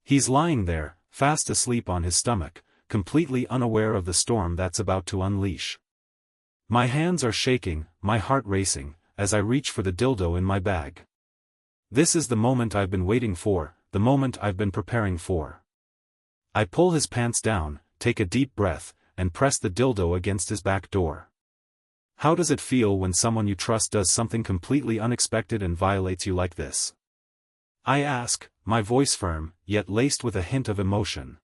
He's lying there, fast asleep on his stomach, completely unaware of the storm that's about to unleash. My hands are shaking, my heart racing, as I reach for the dildo in my bag. This is the moment I've been waiting for, the moment I've been preparing for. I pull his pants down, take a deep breath, and press the dildo against his back door. How does it feel when someone you trust does something completely unexpected and violates you like this? I ask, my voice firm, yet laced with a hint of emotion.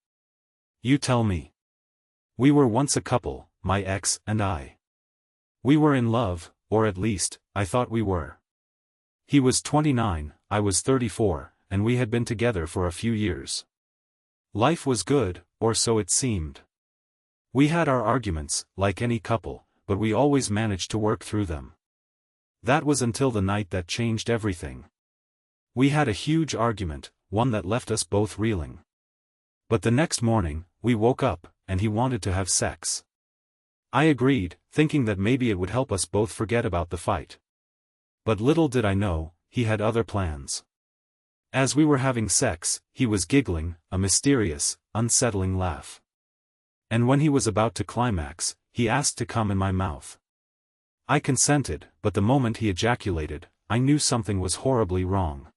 You tell me. We were once a couple, my ex and I. We were in love, or at least, I thought we were. He was 29, I was 34, and we had been together for a few years. Life was good, or so it seemed. We had our arguments, like any couple, but we always managed to work through them. That was until the night that changed everything. We had a huge argument, one that left us both reeling. But the next morning, we woke up, and he wanted to have sex. I agreed, thinking that maybe it would help us both forget about the fight. But little did I know, he had other plans. As we were having sex, he was giggling, a mysterious, unsettling laugh. And when he was about to climax, he asked to come in my mouth. I consented, but the moment he ejaculated, I knew something was horribly wrong.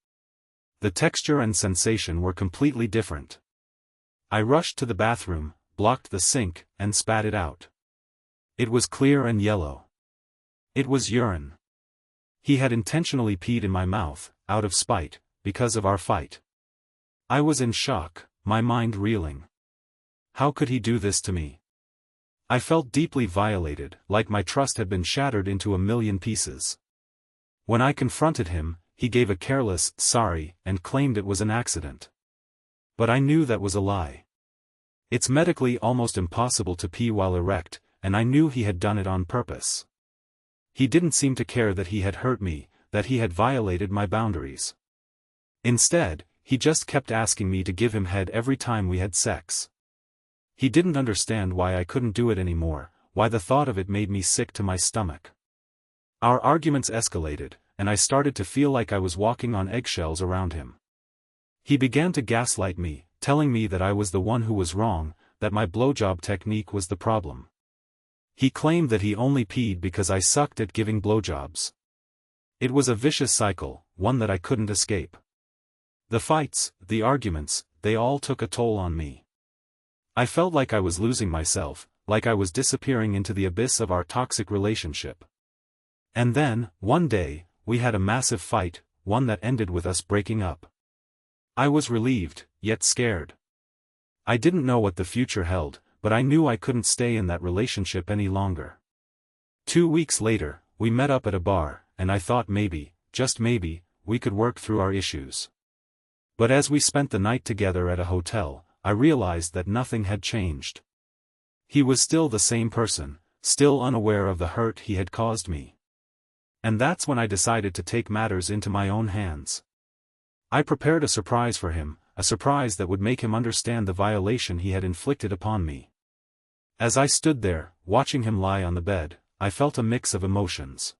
The texture and sensation were completely different. I rushed to the bathroom, blocked the sink, and spat it out. It was clear and yellow. It was urine. He had intentionally peed in my mouth, out of spite, because of our fight. I was in shock, my mind reeling. How could he do this to me? I felt deeply violated, like my trust had been shattered into a million pieces. When I confronted him, he gave a careless sorry and claimed it was an accident. But I knew that was a lie. It's medically almost impossible to pee while erect, and I knew he had done it on purpose. He didn't seem to care that he had hurt me, that he had violated my boundaries. Instead, he just kept asking me to give him head every time we had sex. He didn't understand why I couldn't do it anymore, why the thought of it made me sick to my stomach. Our arguments escalated, and I started to feel like I was walking on eggshells around him. He began to gaslight me, telling me that I was the one who was wrong, that my blowjob technique was the problem. He claimed that he only peed because I sucked at giving blowjobs. It was a vicious cycle, one that I couldn't escape. The fights, the arguments, they all took a toll on me. I felt like I was losing myself, like I was disappearing into the abyss of our toxic relationship. And then, one day, we had a massive fight, one that ended with us breaking up. I was relieved, yet scared. I didn't know what the future held, but I knew I couldn't stay in that relationship any longer. 2 weeks later, we met up at a bar, and I thought maybe, just maybe, we could work through our issues. But as we spent the night together at a hotel, I realized that nothing had changed. He was still the same person, still unaware of the hurt he had caused me. And that's when I decided to take matters into my own hands. I prepared a surprise for him, a surprise that would make him understand the violation he had inflicted upon me. As I stood there, watching him lie on the bed, I felt a mix of emotions.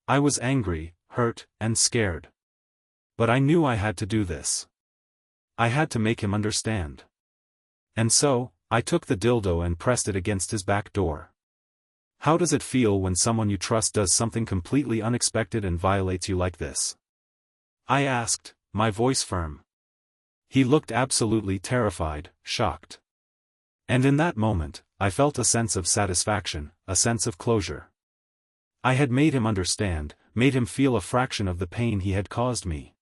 I was angry, hurt, and scared. But I knew I had to do this. I had to make him understand. And so, I took the dildo and pressed it against his back door. How does it feel when someone you trust does something completely unexpected and violates you like this? I asked, my voice firm. He looked absolutely terrified, shocked. And in that moment, I felt a sense of satisfaction, a sense of closure. I had made him understand, made him feel a fraction of the pain he had caused me.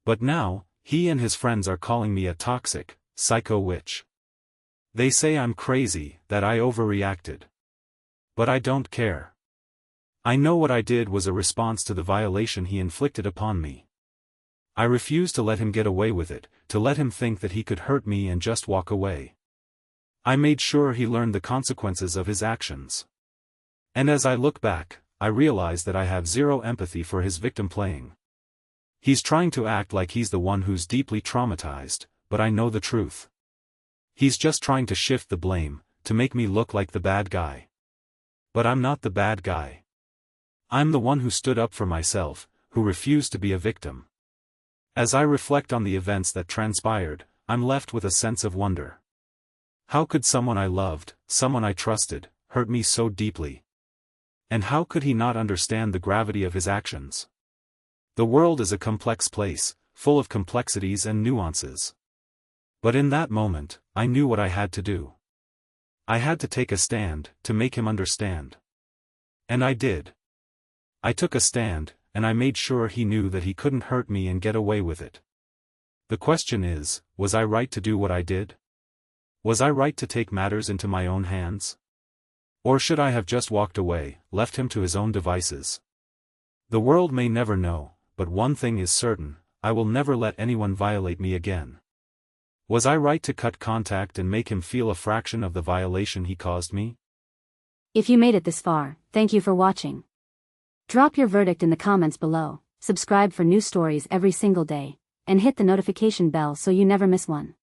But now, he and his friends are calling me a toxic, psycho witch. They say I'm crazy, that I overreacted. But I don't care. I know what I did was a response to the violation he inflicted upon me. I refuse to let him get away with it, to let him think that he could hurt me and just walk away. I made sure he learned the consequences of his actions. And as I look back, I realize that I have zero empathy for his victim playing. He's trying to act like he's the one who's deeply traumatized, but I know the truth. He's just trying to shift the blame, to make me look like the bad guy. But I'm not the bad guy. I'm the one who stood up for myself, who refused to be a victim. As I reflect on the events that transpired, I'm left with a sense of wonder. How could someone I loved, someone I trusted, hurt me so deeply? And how could he not understand the gravity of his actions? The world is a complex place, full of complexities and nuances. But in that moment, I knew what I had to do. I had to take a stand, to make him understand. And I did. I took a stand, and I made sure he knew that he couldn't hurt me and get away with it. The question is, was I right to do what I did? Was I right to take matters into my own hands? Or should I have just walked away, left him to his own devices? The world may never know, but one thing is certain, I will never let anyone violate me again. Was I right to cut contact and make him feel a fraction of the violation he caused me? If you made it this far, thank you for watching. Drop your verdict in the comments below, subscribe for new stories every single day, and hit the notification bell so you never miss one.